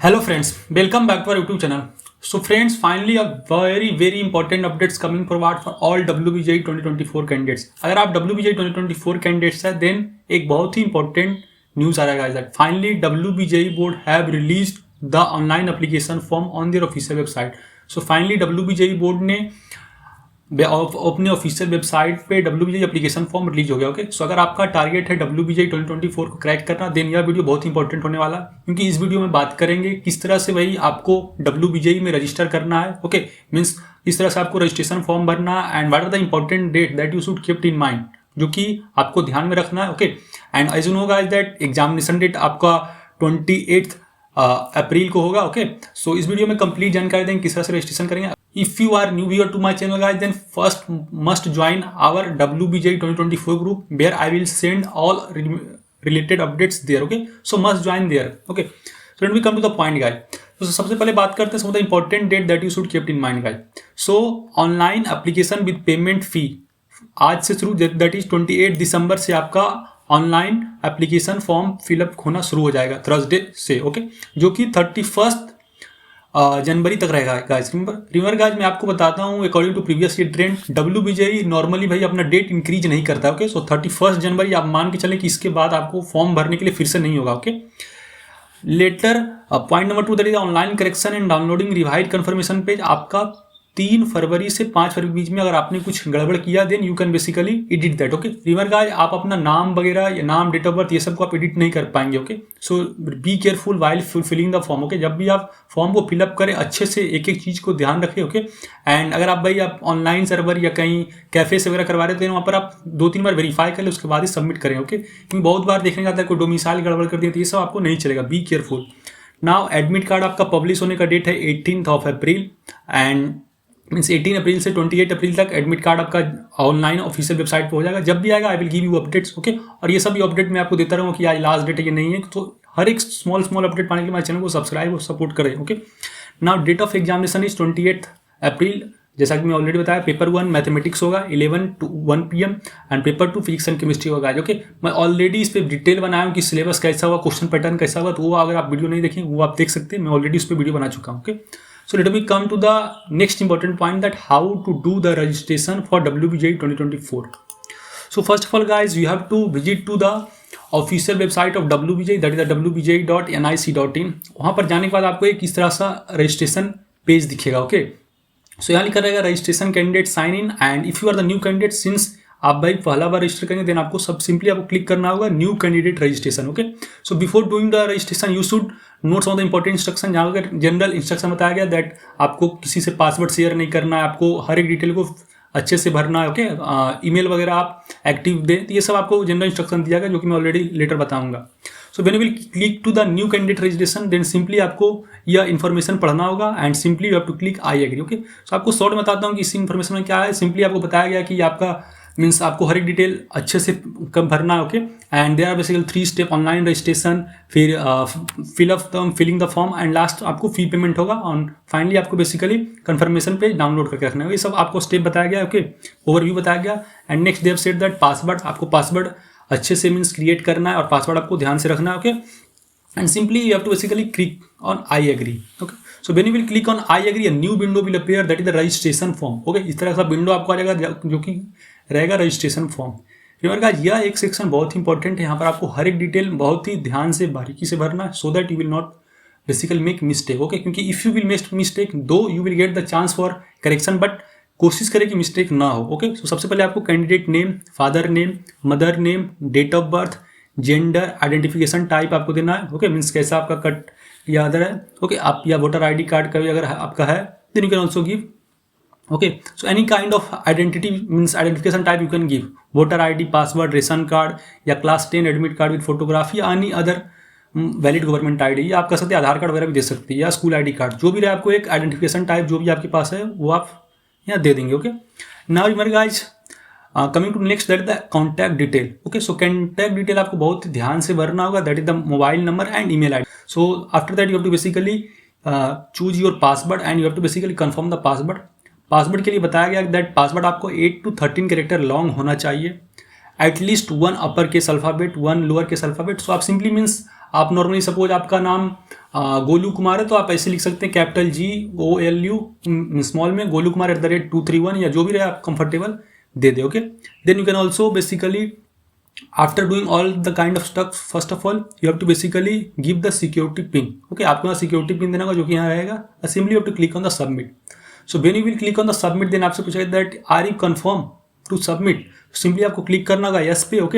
Hello friends, welcome back to our YouTube channel. So friends, finally a very important updates coming forward for all WBJI 2024 candidates. अगर आप WBJI 2024 candidates हैं, then एक बहुत ही important news आ रहा है that finally WBJI board have released the online application form on their official website. So finally WBJI board ने अपने official website पे WBJI एप्लीकेशन फॉर्म रिलीज हो गया। ओके, सो अगर आपका टारगेट है WBJI 2024 को क्रैक करना, देन यह वीडियो बहुत इंपॉर्टेंट होने वाला है, क्योंकि इस वीडियो में बात करेंगे किस तरह से भाई आपको WBJI में रजिस्टर करना है। ओके, मीन्स किस तरह से आपको रजिस्ट्रेशन फॉर्म भरना है and what are the important date that you should keep in mind, जो कि आपको ध्यान में रखना है। Okay, and as you know guys that examination date आपका 28 अप्रैल को होगा। ओके, सो इस वीडियो में कंप्लीट जानकारी देंगे किस तरह से रजिस्ट्रेशन करेंगे। If you are new here to my channel guys, then first must join our WBJI 2024 group where I will send all related updates there. Okay, so must join there. Okay, so let me come to the point guys. So सबसे पहले बात करते हैं some of the important date that you should keep in mind guys. So online application with payment fee आज से शुरू, that is 28 दिसंबर से आपका ऑनलाइन एप्लीकेशन फॉर्म फिलअप होना शुरू हो जाएगा थर्सडे से। ओके, जो कि 31 जनवरी तक रहेगा गाइस। रिमेंबर गाइस, मैं आपको बताता हूँ according to previous year trend WBJI normally भाई अपना डेट इंक्रीज नहीं करता। ओके, सो 31 जनवरी आप मान के चलें कि इसके बाद आपको फॉर्म भरने के लिए फिर से नहीं होगा। Okay, later point number 2 that is online correction and downloading revised confirmation page आपका 3 फरवरी से 5 फरवरी के बीच में अगर आपने कुछ गड़बड़ किया then you can basically edit that. Okay, remember guys, आप अपना नाम वगैरह, नाम, डेट ऑफ बर्थ, ये सब को आप एडिट नहीं कर पाएंगे। Okay, so be careful while filling the form. Okay, जब भी आप फॉर्म को फिलअप करें अच्छे से एक एक चीज़ को ध्यान रखें। ओके, एंड अगर आप भाई आप ऑनलाइन सर्वर या कहीं कैफे से वगैरह करवा रहे हो तो वहाँ पर आप 2-3 बार वेरीफाई कर ले, उसके बाद ही सबमिट करें। ओके, क्योंकि बहुत बार देखने आता है कोई डोमिसाइल गड़बड़ कर दिया, तो ये सब आपको नहीं चलेगा। Be careful. Now admit card आपका पब्लिश होने का डेट है 18 अप्रैल एंड मीन्स 18 अप्रैल से 28 अप्रैल तक एडमिट कार्ड आपका ऑनलाइन ऑफिशियल वेबसाइट पे हो जाएगा। जब भी आएगा I will give you updates. Okay, और ये सभी अपडेट मैं आपको देता रहूँगा कि आज लास्ट डेट है ये नहीं है, तो हर एक स्मॉल अपडेट पाने के लिए मेरे चैनल को सब्सक्राइब और सपोर्ट करें। Okay, now date of examination is 28 April. जैसा कि मैं ऑलरेडी बताया, पेपर 1 मैथमेटिक्स होगा 11 to 1 PM and paper 2 physics and chemistry होगा। ओके, मैं ऑलरेडी इस पर डिटेल बनाया हूँ कि सिलेबस कैसा होगा, क्वेश्चन पैटर्न कैसा होगा, तो वो अगर आप वीडियो नहीं देखें वो आप देख सकते हैं, मैं ऑलरेडी इस पर वीडियो बना चुका हूँ। Okay, so let me come to the next important point that how to do the registration for WBJI 2024. So first of all guys, you have to visit to the official website of WBJI, that is the wbji.nic.in. वहाँ पर जाने के बाद आपको एक इस तरह सा रजिस्ट्रेशन पेज दिखेगा। ओके, सो यहाँ लिखा रहेगा registration candidate sign in and if you are the new candidate, since आप भाई पहला बार रजिस्टर करेंगे देन आपको सब सिंपली आपको क्लिक करना होगा new candidate registration. Okay, so before doing the registration you should note some of the important instruction. जहाँ पर जनरल इंस्ट्रक्शन बताया गया दैट आपको किसी से पासवर्ड शेयर नहीं करना है, आपको हर एक डिटेल को अच्छे से भरना है। ओके, ईमेल वगैरह आप एक्टिव दें, तो ये सब आपको जनरल इंस्ट्रक्शन दिया गया जो कि मैं ऑलरेडी लेटर बताऊंगा। So when you will click to the new candidate registration then simply आपको यह इन्फॉर्मेशन पढ़ना होगा and simply you have to click I agree. Okay, so आपको शॉर्ट में बताता हूँ कि इस इन्फॉर्मेशन में क्या है। सिंपली आपको बताया गया कि आपका मीन्स आपको हर एक डिटेल अच्छे से कब भरना है। Okay, and there are basically 3 step online registration, फिर filling the form and last आपको फी पेमेंट होगा और फाइनली आपको बेसिकली कंफर्मेशन पे डाउनलोड करके रखना है। ये सब आपको स्टेप बताया गया। ओके, ओवरव्यू बताया गया and next they have said that password, आपको पासवर्ड अच्छे से मीन्स क्रिएट करना है और पासवर्ड आपको ध्यान से रखना है। Okay, and simply you have to basically click on I agree. Okay, so when you will click on I agree, a new window will appear that is the registration form. Okay, इस तरह का window आपको आ जाएगा जो कि रहेगा registration form. Remember guys, यह एक सेक्शन बहुत ही इंपॉर्टेंट है। यहाँ पर आपको हर एक डिटेल बहुत ही ध्यान से बारीकी से भरना है so that you will not basically make mistake. Okay, क्योंकि if you will make mistake though you will get the chance for correction, but कोशिश करें कि मिस्टेक ना हो। ओके, सो सबसे पहले आपको candidate name, father name, mother name, date of birth, gender, identification type आपको देना है। ओके, मीन्स कैसा आपका कट या अदर है। ओके, आप या वोटर ID कार्ड का भी अगर आपका है then you can also give. Okay, so any kind of identity means identification type you can give, voter ID, password, ration card या class 10 admit card with photography, any other valid government ID, या आप कर सकते हैं आधार card वगैरह भी दे सकते हैं या स्कूल ID कार्ड, जो भी रहे आपको एक आइडेंटिफिकेशन टाइप जो भी आपके पास है वो आप यहाँ दे देंगे। Okay, now remember guys coming to next that the contact detail. Okay, so contact detail आपको बहुत ध्यान से भरना होगा, that is the mobile number and email ID। So after that you have to basically choose your password and you have to basically confirm the password. Password के लिए बताया गया दैट पासवर्ड आपको 8 to 13 कैरेक्टर लॉन्ग होना चाहिए, at least 1 upper case alphabet 1 lower case alphabet. So आप simply means आप normally suppose आपका नाम गोलू कुमार है तो आप ऐसे लिख सकते हैं कैपिटल GOLU स्मॉल में गोलू कुमार @231 या जो भी रहे आप कंफर्टेबल दे दे. Okay, then you can also basically after doing all the kind of stuff first of all you have to basically give the security pin. Okay, आपको यहाँ सिक्योरिटी पिन देना होगा जो कि यहाँ रहेगा. Simply you have to click on the submit. So when you will click on the submit then आपसे पूछेगा that are you confirm to submit. Simply आपको क्लिक करना होगा यस पे. Okay,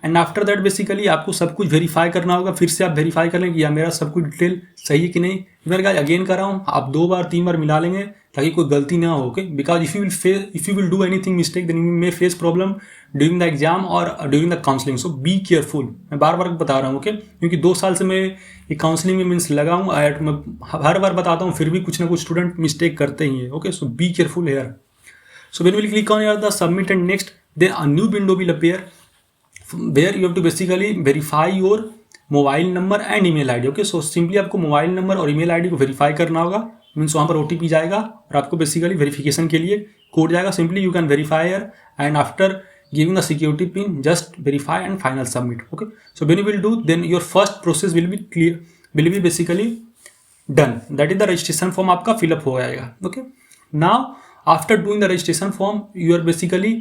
and after that basically आपको सब कुछ verify करना होगा. फिर से आप वेरीफाई कर लें कि यार मेरा सब कुछ डिटेल सही है कि नहीं. मेरे गाइस अगेन कर रहा हूँ, आप 2 बार 3 बार मिला लेंगे ताकि कोई गलती ना हो. Okay, because if you will do anything mistake then you may face problem during the exam और during the counselling. So be careful. मैं बार बार बता रहा हूँ. ओके, क्योंकि 2 साल से मैं ये काउंसलिंग में मीन्स लगा हूँ. मैं हर बार बताता हूँ फिर भी कुछ ना कुछ स्टूडेंट मिस्टेक करते ही है. Okay, so be careful here. So when we will click on here the submit and next, then a new window will appear where you have to basically verify your mobile number and email ID. Okay, so simply आपको mobile number और email ID को verify करना होगा. Means वहाँ पर OTP जाएगा और आपको बेसिकली वेरिफिकेशन के लिए कोड जाएगा. Simply you can verify and after giving the security pin just verify and final submit. Okay, so when you will do then your first process will be basically done. That is the registration form आपका fill up हो जाएगा. Okay, now after doing the registration form you are basically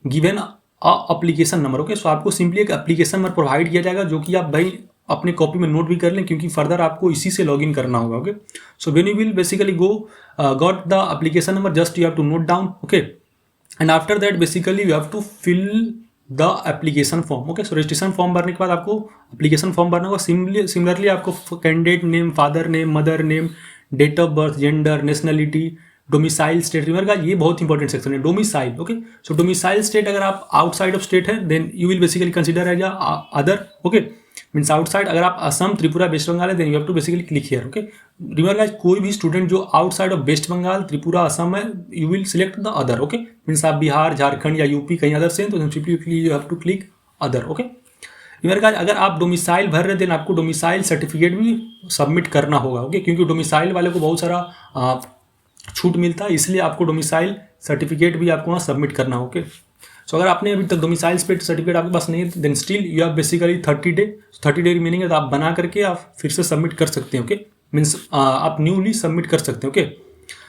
given a application number. Okay, so आपको simply एक application number provide किया जाएगा जो कि आप भाई अपने कॉपी में नोट भी कर लें क्योंकि फर्दर आपको इसी से लॉगिन करना होगा. Okay, so when you will basically go got the application number just you have to note down. Okay, and after that basically you have to fill the application form. Okay, so registration form भरने के बाद आपको application form भरना होगा. Similarly आपको candidate name, father name, mother name, date of birth, gender, nationality, domicile state. Remember का ये बहुत इंपॉर्टेंट सेक्शन है, domicile. Okay, so domicile state अगर आप आउटसाइड ऑफ स्टेट है then you will basically consider as other. Okay, means outside. अगर आप असम, त्रिपुरा, वेस्ट बंगाल है then you have to basically click here. Okay, remember guys कोई भी स्टूडेंट जो आउटसाइड ऑफ वेस्ट बंगाल, त्रिपुरा, असम है you will select the other. Okay, means आप बिहार, झारखंड या यूपी कहीं अदर से हैं तो simply you have to click other. Okay, remember guys अगर आप डोमिसाइल भर रहे देन आपको डोमिसाइल सर्टिफिकेट भी सबमिट करना होगा. ओके, क्योंकि डोमिसाइल वाले को बहुत सारा छूट मिलता है इसलिए आपको डोमिसाइल सर्टिफिकेट भी आपको वहाँ सबमिट करना हो. ओके, सो अगर आपने अभी तक डोमिसाइल सर्टिफिकेट आपके पास नहीं है then still you have basically 30 day remaining है तो आप बना करके आप फिर से सबमिट कर सकते हैं. ओके, मीन्स आप न्यूली सबमिट कर सकते हैं. Okay,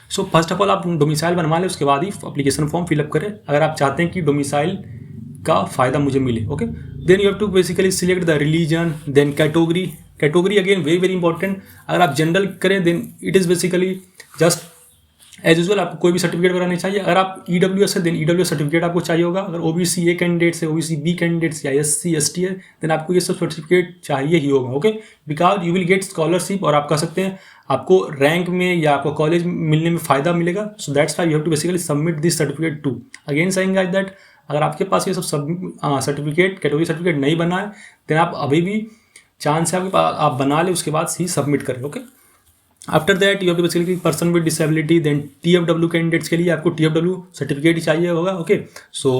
so first of all आप डोमिसाइल बनवा लें उसके बाद ही एप्लीकेशन फॉर्म फिलअप करें अगर आप चाहते हैं कि डोमिसाइल का फ़ायदा मुझे मिले. Okay, then you have to basically select the religion, then category again very very important. अगर आप जनरल करें then it is basically just as usual आपको कोई भी सर्टिफिकेट वगैरह नहीं चाहिए. अगर आप EWS है देन EWS सर्टिफिकेट आपको चाहिए होगा. अगर OBC A कैंडिडेट्स है, OBC B कैंडिडेट्स या SC ST है देन आपको ये सब सर्टिफिकेट चाहिए ही होगा. Okay, because you will gate scholarship और आप कह सकते हैं आपको रैंक में या आपको कॉलेज मिलने में फ़ायदा मिलेगा. So that's why you have to basically submit this certificate too. Again saying like that अगर आपके पास ये सब सर्टिफिकेट कैटेगरी सर्टिफिकेट नहीं बना है देन आप अभी भी चांस है आपके पास आप बना ले उसके बाद ही सबमिट करें. Okay, after that you have to basically person with disability then TFW candidates के लिए आपको TFW सर्टिफिकेट ही चाहिए होगा. ओके, सो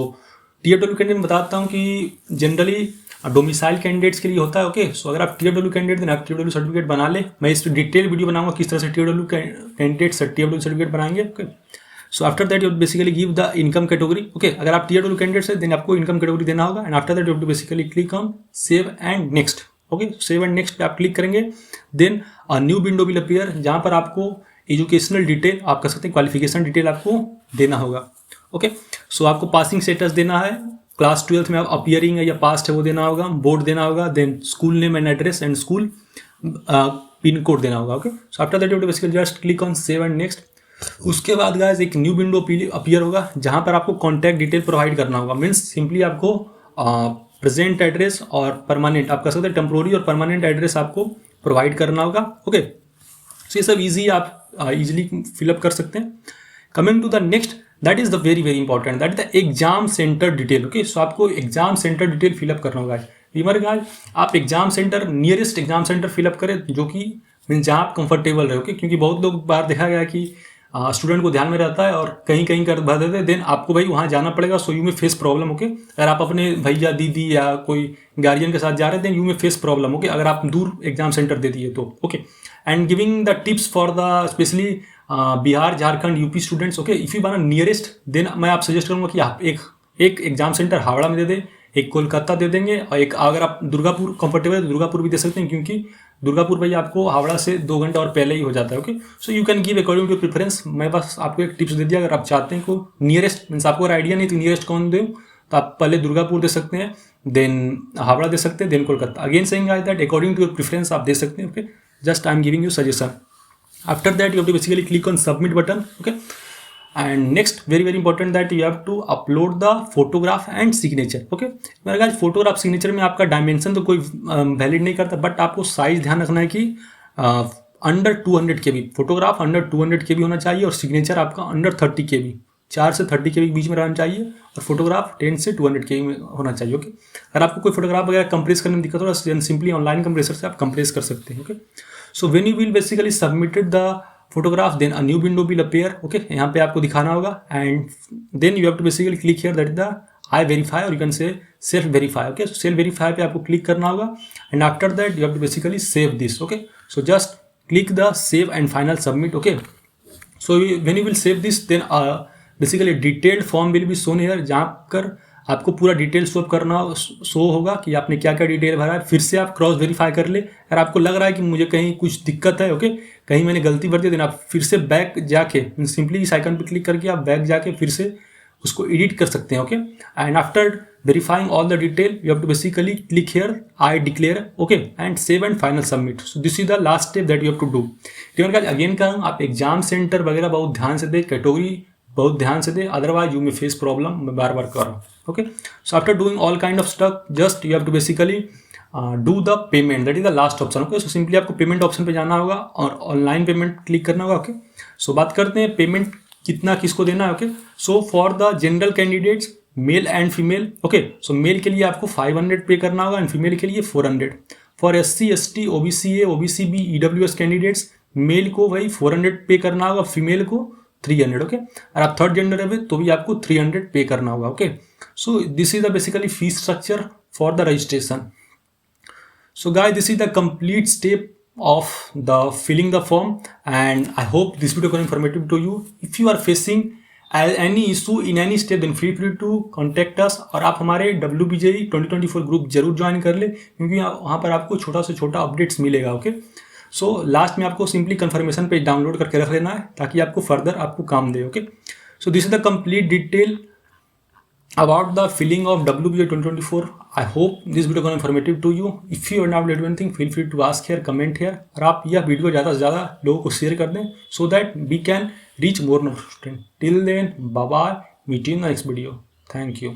TFW कैंडिडेट बताता हूँ कि जनरली डोमिसाइल कैंडिडेट्स के लिए होता है. ओके, सो अगर आप TFW कैंडिडेट देन आप TFW सर्टिफिकेट बना ले. मैं इस पर डिटेल वीडियो बनाऊंगा किस तरह से TFW कैंडिडेट्स TFW सर्टिफिकेट बनाएंगे. Okay, so after that you basically give the income category. Okay, अगर आप TFW कैंडिडेट्स है देन आपको इनकम कैटेगरी देना होगा. And after that you basically click on save and next. Okay, save and next पे आप क्लिक करेंगे then a new window will appear जहाँ पर आपको एजुकेशनल डिटेल आप कर सकते हैं, क्वालिफिकेशन डिटेल आपको देना होगा. ओके, सो आपको पासिंग स्टेटस देना है, क्लास 12th में आप अपीयरिंग है या पास्ट है वो देना होगा, बोर्ड देना होगा, then school name and address and school pin code देना होगा. Okay, so after that you basically just click on save and next. उसके बाद गाइस एक न्यू विंडो अपीयर होगा जहाँ पर आपको कॉन्टैक्ट डिटेल प्रोवाइड करना होगा. मीन्स सिंपली आपको प्रेजेंट एड्रेस और परमानेंट आप कर सकते हैं, टेम्प्रोरी और परमानेंट एड्रेस आपको प्रोवाइड करना होगा. ओके, सो ये सब इजी आप इजीली फिलअप कर सकते हैं. Coming to the next that is the very very important that is the exam centre detail. Okay, so आपको एग्जाम सेंटर डिटेल फिलअप करना होगा. रिमेंबर गाइस आप exam centre nearest exam centre fill up करें जो कि मीन्स जहाँ आप comfortable रहे. ओके, क्योंकि बहुत लोग बार देखा गया कि स्टूडेंट को ध्यान में रहता है और कहीं कहीं कर भर देते हैं देन आपको भाई वहाँ जाना पड़ेगा. So you may face problem. Okay, अगर आप अपने भैया दीदी या कोई गार्जियन के साथ जा रहे हैं then you may face problem. Okay, अगर आप दूर एग्जाम सेंटर दे दिए तो. Okay, and giving the tips for the specially Bihar, Jharkhand, UP students. Okay, if you want nearest then मैं आप सजेस्ट करूँगा कि आप एक एग्जाम सेंटर हावड़ा में दे दें, एक कोलकाता दे देंगे, और एक अगर आप दुर्गापुर कंफर्टेबल है तो दुर्गापुर भी दे सकते हैं, क्योंकि दुर्गापुर भाई आपको हावड़ा से 2 घंटे और पहले ही हो जाता है। Okay, so you can give according to preference. मैं बस आपको एक टिप्स दे दिया, अगर आप चाहते हैं को नियरेस्ट मीन्स आपको आइडिया नहीं तो नियरेस्ट कौन दे, तो आप पहले दुर्गापुर दे सकते हैं, देन हावड़ा दे सकते हैं, then Kolkata. Again saying guys that according to your preference आप दे सकते हैं। Okay, just I am giving you suggestion. After that you have to basically click on submit button. Okay, and next very important that you have to upload the photograph and signature. okay, मेरा guys photograph signature में आपका dimension तो कोई valid नहीं करता, but आपको size ध्यान रखना है कि under 200 KB photograph under 200 KB होना चाहिए, और सिग्नेचर आपका अंडर 30 KB 4 से 30 KB के बीच में रहना चाहिए, और फोटोग्राफ 10 से 200 KB में होना चाहिए। ओके, अगर आपको कोई फोटोग्राफ वगैरह कंप्रेस करने में दिक्कत हो रहा है, सिंपली ऑनलाइन कंप्रेसर से आप कंप्रेस कर सकते हैं। Okay, so when you will basically submitted the photograph, then a new window will appear. Okay, यहाँ पे आपको दिखाना होगा, and then you have to basically click here that the I verify, और you can say self verify. Okay, so self verify पे आपको click करना होगा, and after that you have to basically save this. Okay, so just click the save and final submit. Okay, so when you will save this, then basically detailed form will be shown here, जहाँ कर आपको पूरा detail show होगा कि आपने क्या क्या detail भरा है। फिर से आप क्रॉस वेरीफाई कर ले, अगर आपको लग रहा है कि मुझे कहीं कुछ दिक्कत है, ओके, कहीं मैंने गलती भर दी, देन आप फिर से बैक जाके सिंपली इस आइकन पे क्लिक करके आप बैक जाके फिर से उसको एडिट कर सकते हैं। Okay, and after verifying all the detail you have to basically click here I declare. Okay, and save and final submit. So this is the last step that you have to do. Again कहूँ, आप exam centre वगैरह बहुत ध्यान से दे, category बहुत ध्यान से दे, otherwise you may face problem. मैं बार बार कर रहा हूँ। Okay, so after doing all kind of stuff, just you have to basically do the payment, that is the last option. Okay, so simply आपको पेमेंट ऑप्शन पे जाना होगा और ऑनलाइन पेमेंट क्लिक करना होगा। ओके, सो बात करते हैं पेमेंट कितना किसको देना है। Okay, so for the general candidates male and female, okay, so male के लिए आपको 500 पे करना होगा एंड फीमेल के लिए 400। For SC ST OBC A OBC B EWS candidates mail को वही 400 पे करना होगा, फीमेल को 300। ओके, और आप थर्ड जेंडर है तो भी आपको 300 पे करना होगा। Okay, so this is the basically fees structure for the registration. So guys, this is the complete step of the filling the form, and I hope this video was informative to you. If you are facing any issue in any step, then feel free to contact us, और आप हमारे WBJE 2024 group जरूर join कर ले, क्योंकि वहाँ पर आपको छोटा से छोटा अपडेट्स मिलेगा। ओके, सो लास्ट में आपको सिंपली कंफर्मेशन पेज डाउनलोड करके रख लेना है, ताकि आपको फर्दर आपको काम दे। Okay, so this is the complete detail about the filling of WBJE 2024. I hope this video was informative to you. If you are not able to do anything, feel free to ask here, comment here, और आप यह video ज़्यादा से ज़्यादा लोगों को share कर दें, so that we can reach more students. Till then, bye bye. Meet you in the next video. Thank you.